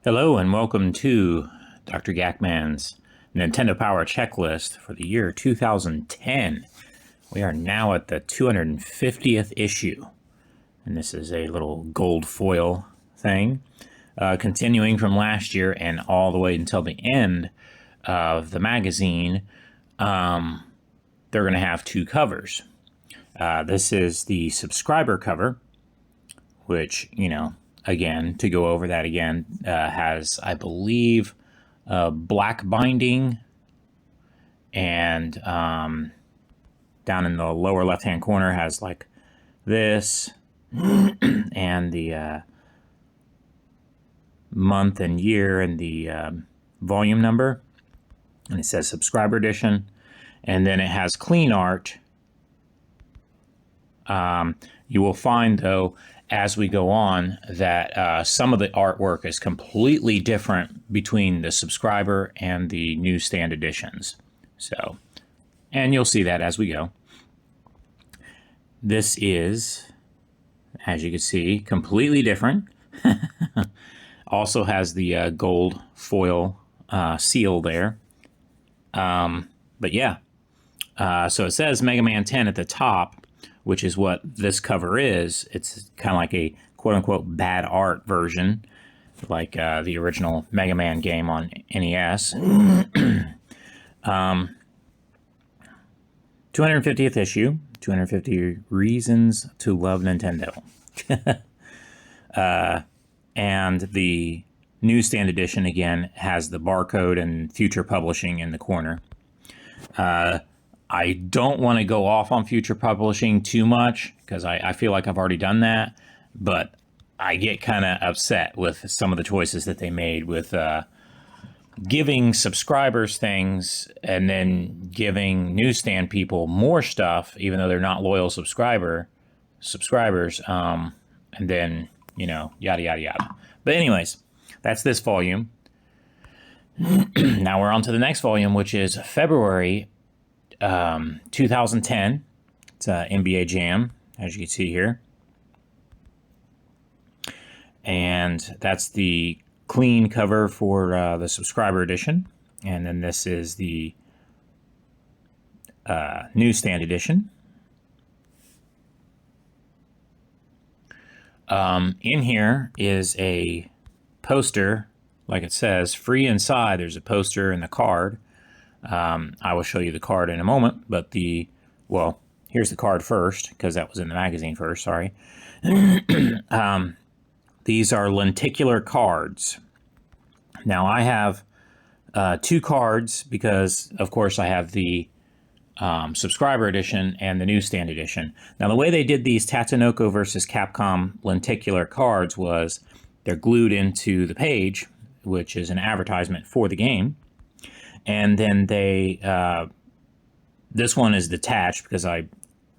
Hello and welcome to Dr. Gackman's Nintendo Power Checklist for the year 2010. We are now at the 250th issue, and this is a little gold foil thing, continuing from last year and all the way until the end of the magazine. They're going to have two covers. This is the subscriber cover, which, again, to go over that again, has, I believe, black binding, and down in the lower left-hand corner has like this, and the month and year and the volume number, and it says subscriber edition, and then it has clean art. You will find, though, as we go on, that some of the artwork is completely different between the subscriber and the newsstand editions. So, and you'll see that as we go. This is, as you can see, completely different. Also has the gold foil seal there. But yeah, so it says Mega Man 10 at the top, which is what this cover is. It's kind of like a quote-unquote bad art version, like the original Mega Man game on NES. 250th issue, 250 Reasons to Love Nintendo. And the newsstand edition, again, has the barcode and future publishing in the corner. I don't want to go off on future publishing too much because I feel like I've already done that, but I get kind of upset with some of the choices that they made with giving subscribers things and then giving newsstand people more stuff, even though they're not loyal subscribers, and then, yada, yada, yada. But anyways, that's this volume. Now we're on to the next volume, which is February 2010. It's NBA Jam, as you can see here. And that's the clean cover for the subscriber edition. And then this is the newsstand edition. In here is a poster, like it says, free inside. There's a poster and the card. I will show you the card in a moment, but here's the card first, because that was in the magazine first, sorry. These are lenticular cards. Now, I have two cards because, of course, I have the subscriber edition and the newsstand edition. Now, the way they did these Tatsunoko versus Capcom lenticular cards was they're glued into the page, which is an advertisement for the game. And then this one is detached because I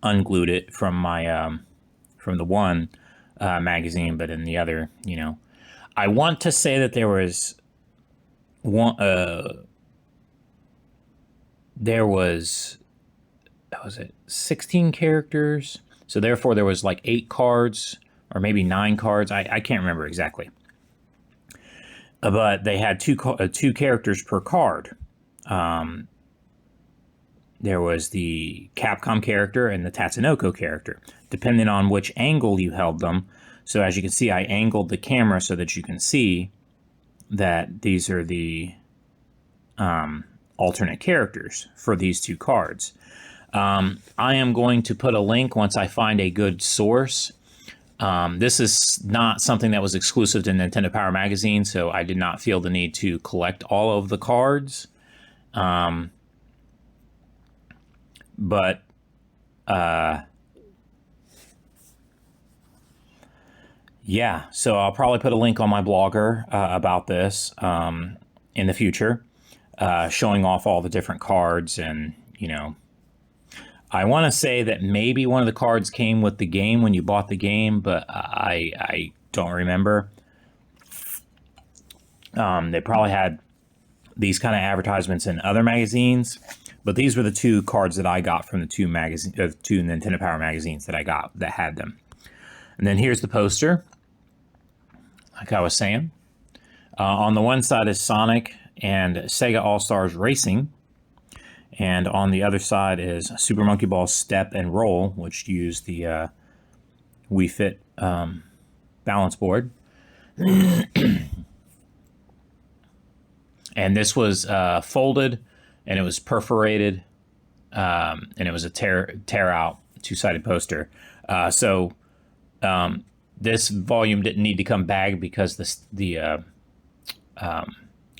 unglued it from my, from the one magazine, but in the other, I want to say that there was one, was it 16 characters? So therefore there was like 8 cards or maybe 9 cards. I can't remember exactly. But they had two characters per card. There was the Capcom character and the Tatsunoko character, depending on which angle you held them. So as you can see, I angled the camera so that you can see that these are the alternate characters for these two cards. I am going to put a link once I find a good source. This is not something that was exclusive to Nintendo Power Magazine, so I did not feel the need to collect all of the cards. Yeah, so I'll probably put a link on my blogger about this in the future, showing off all the different cards. And, I want to say that maybe one of the cards came with the game when you bought the game, but I don't remember. They probably had these kind of advertisements in other magazines, but these were the two cards that I got from the two Nintendo Power magazines that I got that had them. And then here's the poster, like I was saying. On the one side is Sonic and Sega All-Stars Racing. And on the other side is Super Monkey Ball Step and Roll, which used the Wii Fit balance board. And this was folded, and it was perforated, and it was a tear out two-sided poster. This volume didn't need to come bagged because the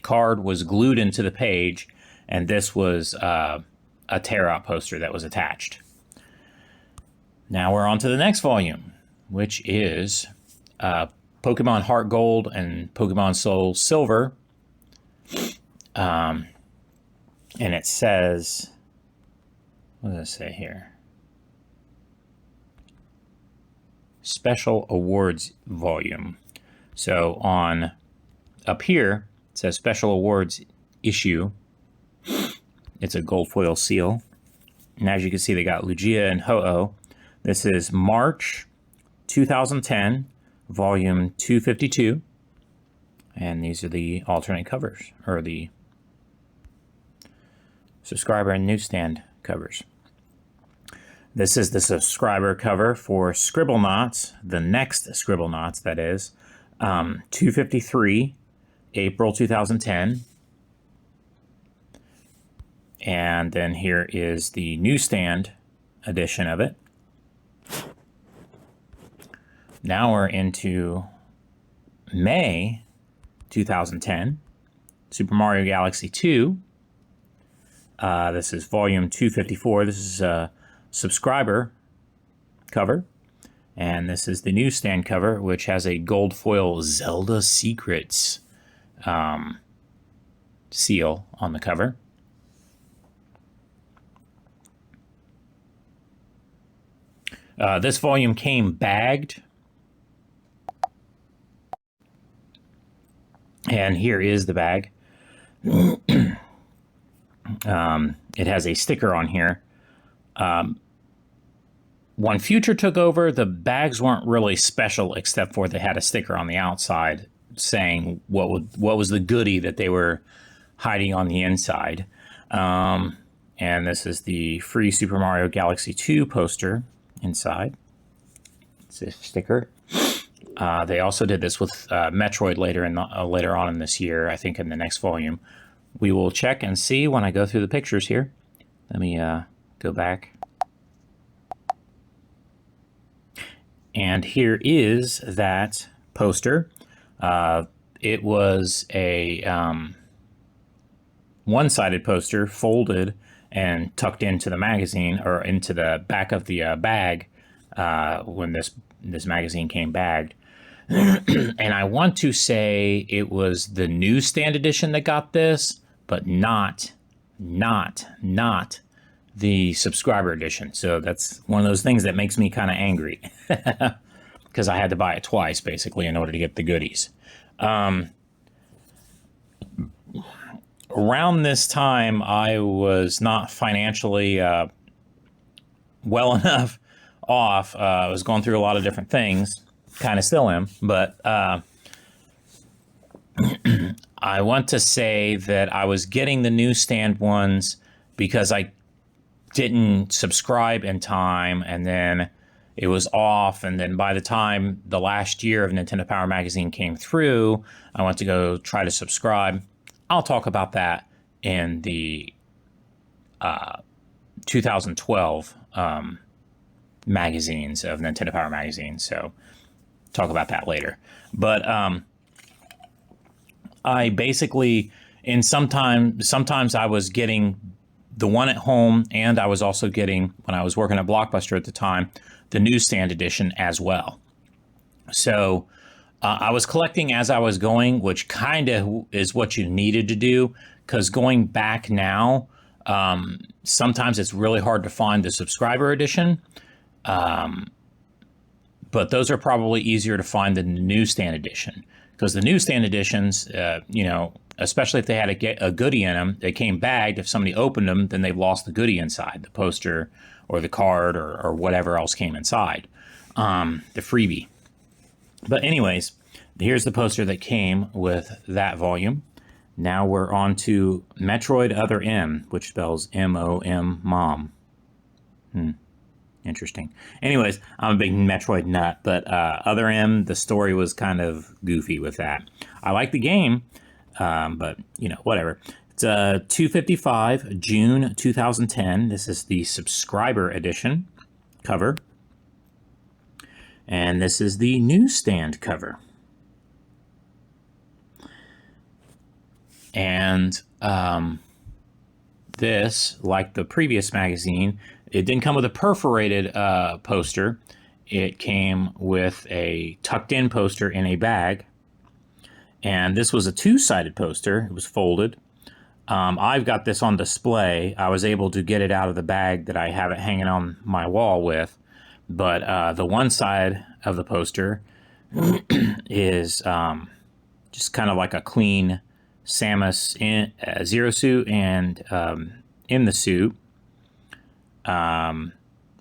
card was glued into the page, and this was a tear out poster that was attached. Now we're on to the next volume, which is Pokemon Heart Gold and Pokemon Soul Silver. And it says, what does it say here? Special Awards Volume. So on up here, it says Special Awards Issue. It's a gold foil seal. And as you can see, they got Lugia and Ho-Oh. This is March 2010, Volume 252. And these are the alternate covers, or the subscriber and newsstand covers. This is the subscriber cover for Scribblenauts, the next Scribblenauts, that is, 253, April 2010. And then here is the newsstand edition of it. Now we're into May 2010, Super Mario Galaxy 2. This is volume 254. This is a subscriber cover. And this is the newsstand cover, which has a gold foil Zelda Secrets seal on the cover. This volume came bagged. And here is the bag. It has a sticker on here. When Future took over, the bags weren't really special, except for they had a sticker on the outside saying what was the goodie that they were hiding on the inside. And this is the free Super Mario Galaxy 2 poster inside. It's a sticker. They also did this with Metroid later on in this year, I think in the next volume. We will check and see when I go through the pictures here. Let me go back. And here is that poster. It was a one-sided poster, folded and tucked into the magazine, or into the back of the bag when this magazine came bagged. And I want to say it was the newsstand edition that got this, but not the subscriber edition. So that's one of those things that makes me kind of angry, because I had to buy it twice basically in order to get the goodies. Around this time, I was not financially well enough off. I was going through a lot of different things. Kind of still am, but I want to say that I was getting the newsstand ones because I didn't subscribe in time, and then it was off, and then by the time the last year of Nintendo Power Magazine came through, I went to go try to subscribe. I'll talk about that in the 2012 magazines of Nintendo Power Magazine, so talk about that later. But I basically, sometimes I was getting the one at home, and I was also getting, when I was working at Blockbuster at the time, the newsstand edition as well. So I was collecting as I was going, which kind of is what you needed to do, because going back now, sometimes it's really hard to find the subscriber edition. But those are probably easier to find than the newsstand edition, because the newsstand editions, especially if they had a goodie in them, they came bagged. If somebody opened them, then they've lost the goodie inside, the poster or the card or whatever else came inside, the freebie. But anyways, Here's the poster that came with that volume. Now we're on to Metroid Other M, which spells M-O-M, Mom. Interesting. Anyways, I'm a big Metroid nut, but Other M, the story was kind of goofy with that. I like the game, but, you know, whatever. It's 255, June 2010. This is the subscriber edition cover. And this is the newsstand cover. And this, like the previous magazine, it didn't come with a perforated poster. It came with a tucked-in poster in a bag. And this was a two-sided poster. It was folded. I've got this on display. I was able to get it out of the bag that I have it hanging on my wall with. But the one side of the poster is just kind of like a clean Samus Zero suit and in the suit. And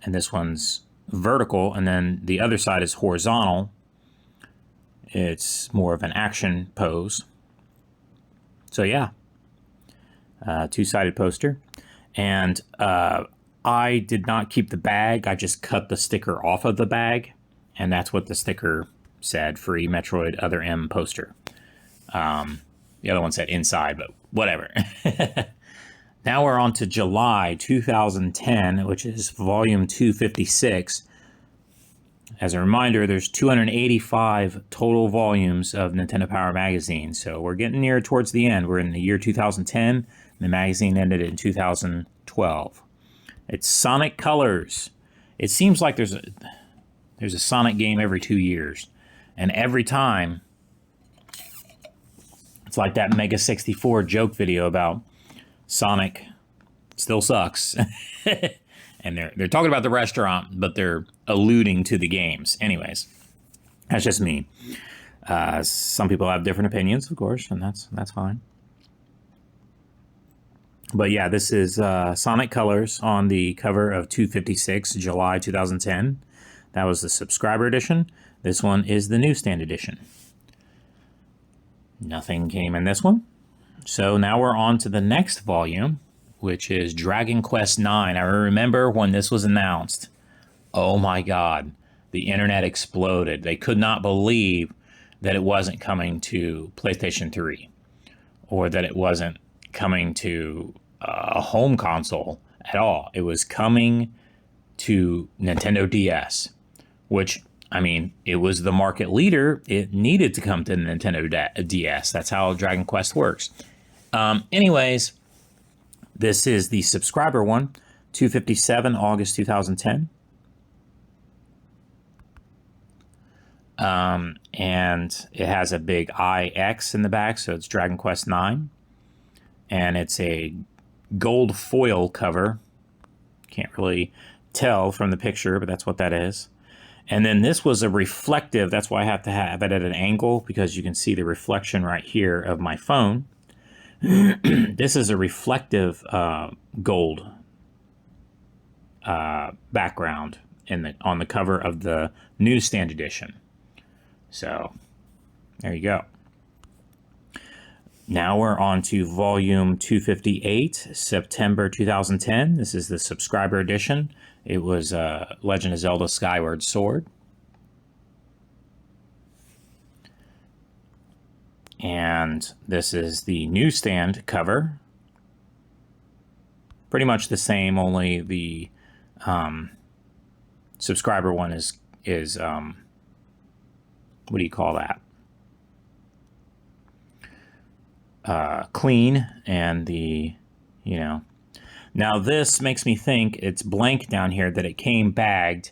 this one's vertical, and then the other side is horizontal. It's more of an action pose. So yeah, two-sided poster. And I did not keep the bag. I just cut the sticker off of the bag, and that's what the sticker said, free Metroid Other M poster. The other one said inside, but whatever. Now we're on to July 2010, which is volume 256. As a reminder, there's 285 total volumes of Nintendo Power Magazine, so we're getting near towards the end. We're in the year 2010, and the magazine ended in 2012. It's Sonic Colors. It seems like there's a Sonic game every 2 years, and every time it's like that Mega 64 joke video about Sonic still sucks. And they're talking about the restaurant, but they're alluding to the games. Anyways, that's just me. Some people have different opinions, of course, and that's fine. But yeah, this is Sonic Colors on the cover of 256, July 2010. That was the subscriber edition. This one is the newsstand edition. Nothing came in this one. So now we're on to the next volume, which is Dragon Quest IX. I remember when this was announced. Oh my God, the internet exploded. They could not believe that it wasn't coming to PlayStation 3, or that it wasn't coming to a home console at all. It was coming to Nintendo DS, which, I mean, it was the market leader. It needed to come to Nintendo DS. That's how Dragon Quest works. Anyways, this is the subscriber one, 257, August 2010. And it has a big IX in the back, so it's Dragon Quest IX. And it's a gold foil cover. Can't really tell from the picture, but that's what that is. And then this was a reflective, that's why I have to have it at an angle, because you can see the reflection right here of my phone. This is a reflective gold background on the cover of the newsstand edition. So there you go. Now we're on to volume 258, September 2010. This is the subscriber edition. It was Legend of Zelda Skyward Sword. And this is the newsstand cover. Pretty much the same, only the subscriber one is what do you call that? Clean, and the, you know. Now this makes me think it's blank down here that it came bagged,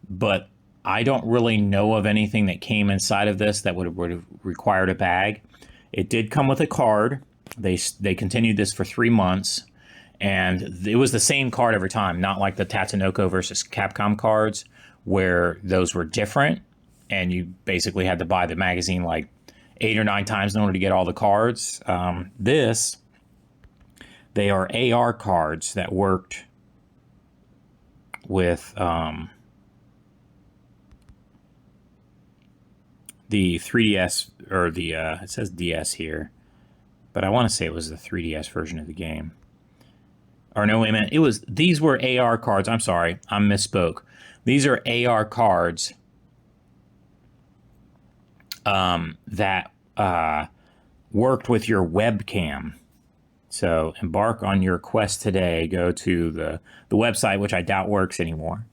but I don't really know of anything that came inside of this that would have required a bag. It did come with a card. They continued this for 3 months, and it was the same card every time, not like the Tatsunoko versus Capcom cards, where those were different, and you basically had to buy the magazine like 8 or 9 times in order to get all the cards. They are AR cards that worked with the 3DS, or the, it says DS here, but I want to say it was the 3DS version of the game. Or no, wait a minute. These were AR cards. I'm sorry. I misspoke. These are AR cards that worked with your webcam. So embark on your quest today. Go to the website, which I doubt works anymore.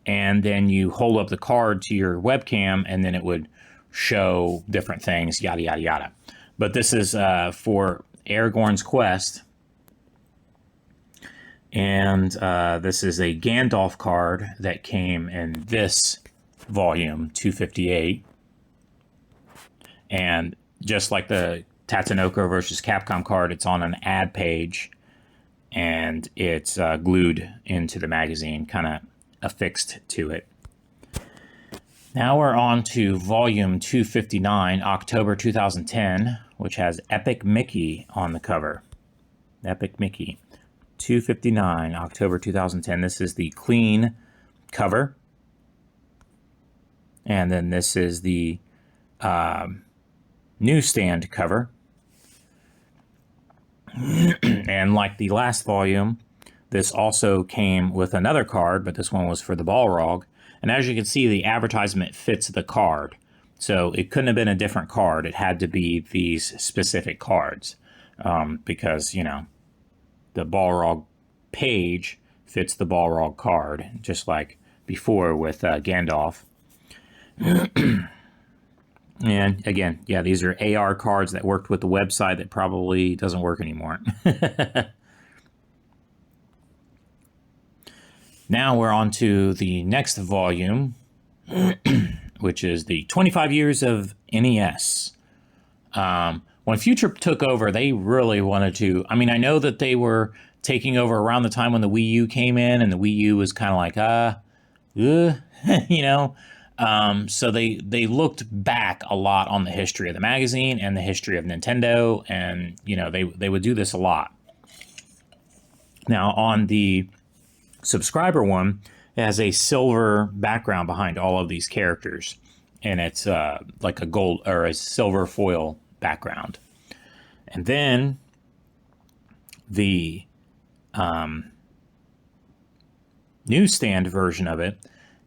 And then you hold up the card to your webcam, and then it would show different things, yada, yada, yada. But this is for Aragorn's Quest. And this is a Gandalf card that came in this volume, 258. And just like the Tatsunoko versus Capcom card, it's on an ad page, and it's glued into the magazine, kind of affixed to it. Now we're on to volume 259, October 2010, which has Epic Mickey on the cover. Epic Mickey. 259, October 2010. This is the clean cover. And then this is the newsstand cover. And like the last volume, this also came with another card, but this one was for the Balrog. And as you can see, the advertisement fits the card. So it couldn't have been a different card. It had to be these specific cards. Because, you know, the Balrog page fits the Balrog card, just like before with Gandalf. And again, yeah, these are AR cards that worked with the website that probably doesn't work anymore. Now we're on to the next volume, which is the 25 years of NES. When Future took over, they really wanted to... I mean, I know that they were taking over around the time when the Wii U came in, and the Wii U was kind of like, you know? So they looked back a lot on the history of the magazine and the history of Nintendo, and, you know, they would do this a lot. Now, on the subscriber one, it has a silver background behind all of these characters, and it's like a gold or a silver foil background. And then the newsstand version of it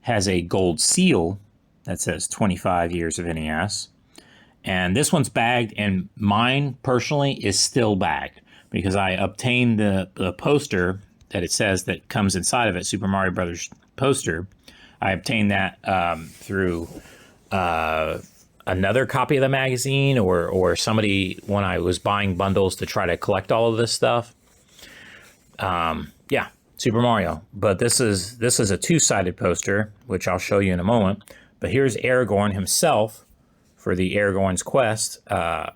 has a gold seal that says 25 years of NES. And this one's bagged, and mine personally is still bagged because I obtained the poster that it says that comes inside of it, Super Mario Brothers poster. I obtained that through another copy of the magazine, or somebody when I was buying bundles to try to collect all of this stuff. Yeah, Super Mario. But this is a two-sided poster, which I'll show you in a moment. But here's Aragorn himself for the Aragorn's Quest, the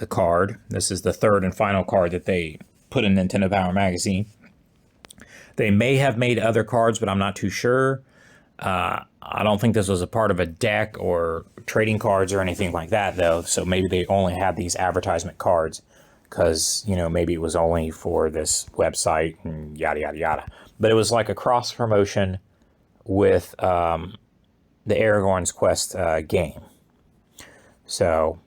card. This is the third and final card that they put in Nintendo Power Magazine. They may have made other cards, but I'm not too sure. I don't think this was a part of a deck or trading cards or anything like that, though. So maybe they only had these advertisement cards because, you know, maybe it was only for this website and yada, yada, yada. But it was like a cross promotion with the Aragorn's Quest game. So,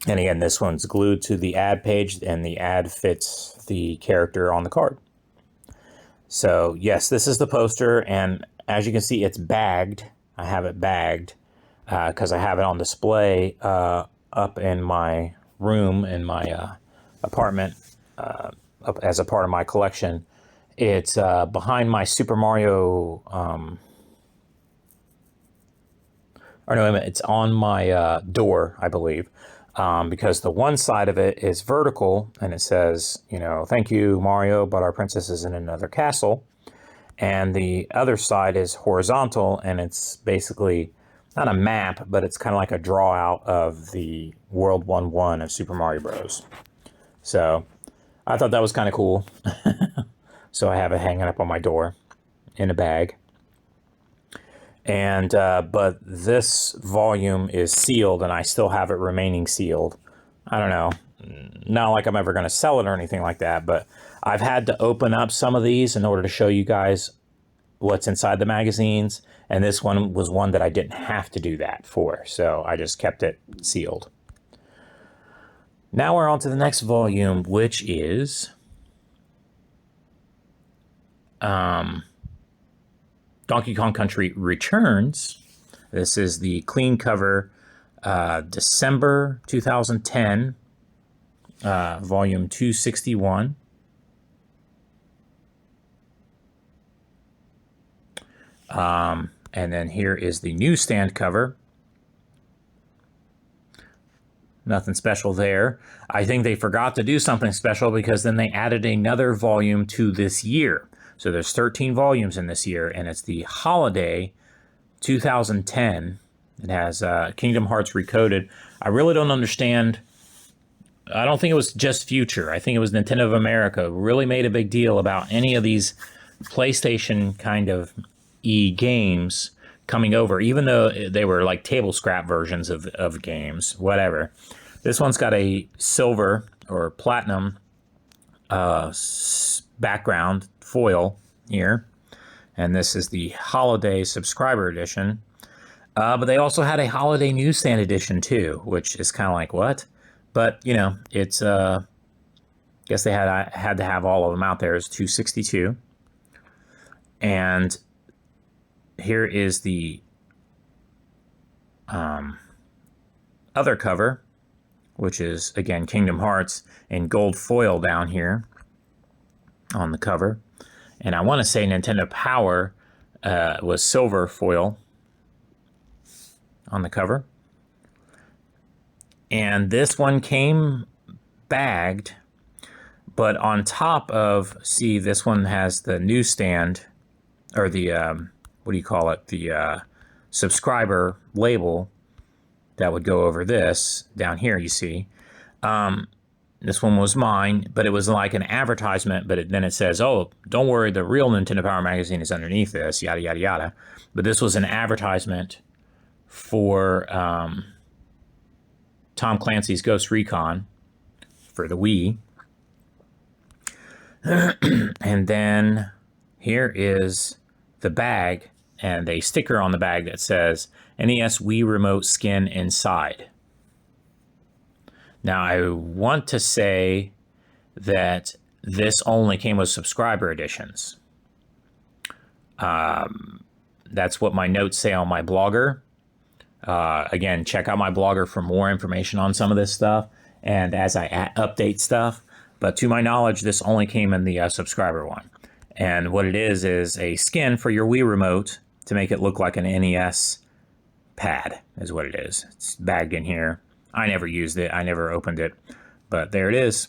and again, this one's glued to the ad page, and the ad fits the character on the card. So, yes, this is the poster, and as you can see, it's bagged. I have it bagged because I have it on display up in my room, in my apartment, up as a part of my collection. It's behind my Super Mario... or no, it's on my door, I believe, because the one side of it is vertical, and it says, you know, thank you, Mario, but our princess is in another castle. And the other side is horizontal, and it's basically not a map, but it's kind of like a draw out of the World 1-1 of Super Mario Bros. So I thought that was kind of cool. So I have it hanging up on my door in a bag. And but this volume is sealed, and I still have it remaining sealed. I don't know, not like I'm ever going to sell it or anything like that, but I've had to open up some of these in order to show you guys what's inside the magazines. And this one was one that I didn't have to do that for. So I just kept it sealed. Now we're on to the next volume, which is Donkey Kong Country Returns. This is the clean cover, December 2010, volume 261. And then here is the newsstand cover. Nothing special there. I think they forgot to do something special because then they added another volume to this year. So there's 13 volumes in this year, and it's the Holiday 2010. It has Kingdom Hearts Recoded. I really don't understand. I don't think it was just Future. I think it was Nintendo of America really made a big deal about any of these PlayStation kind of games coming over, even though they were like table scrap versions of games, whatever. This one's got a silver or platinum background foil here. And this is the Holiday Subscriber Edition. But they also had a Holiday Newsstand Edition too, which is kind of like, what? But, you know, it's, I guess they had to have all of them out there. It's 262. And here is the other cover, which is, again, Kingdom Hearts in gold foil down here on the cover. And I want to say Nintendo Power was silver foil on the cover. And this one came bagged, but on top of, see, this one has the newsstand, or the, what do you call it? The subscriber label that would go over this down here, you see. This one was mine, but it was like an advertisement, but then it says, oh, don't worry, the real Nintendo Power magazine is underneath this, yada, yada, yada. But this was an advertisement for Tom Clancy's Ghost Recon for the Wii. And then here is the bag and a sticker on the bag that says NES Wii Remote skin inside. Now, I want to say that this only came with subscriber editions. That's what my notes say on my Blogger. Again, check out my Blogger for more information on some of this stuff and as I update stuff. But to my knowledge, this only came in the subscriber one. And what it is a skin for your Wii Remote to make it look like an NES pad is what it is. It's bagged in here. I never used it. I never opened it. But there it is.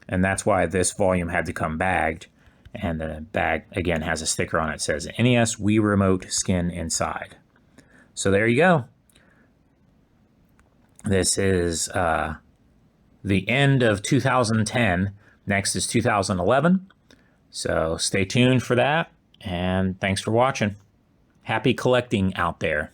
And that's why this volume had to come bagged. And the bag, again, has a sticker on it that says NES Wii Remote skin inside. So there you go. This is the end of 2010. Next is 2011. So stay tuned for that. And thanks for watching. Happy collecting out there.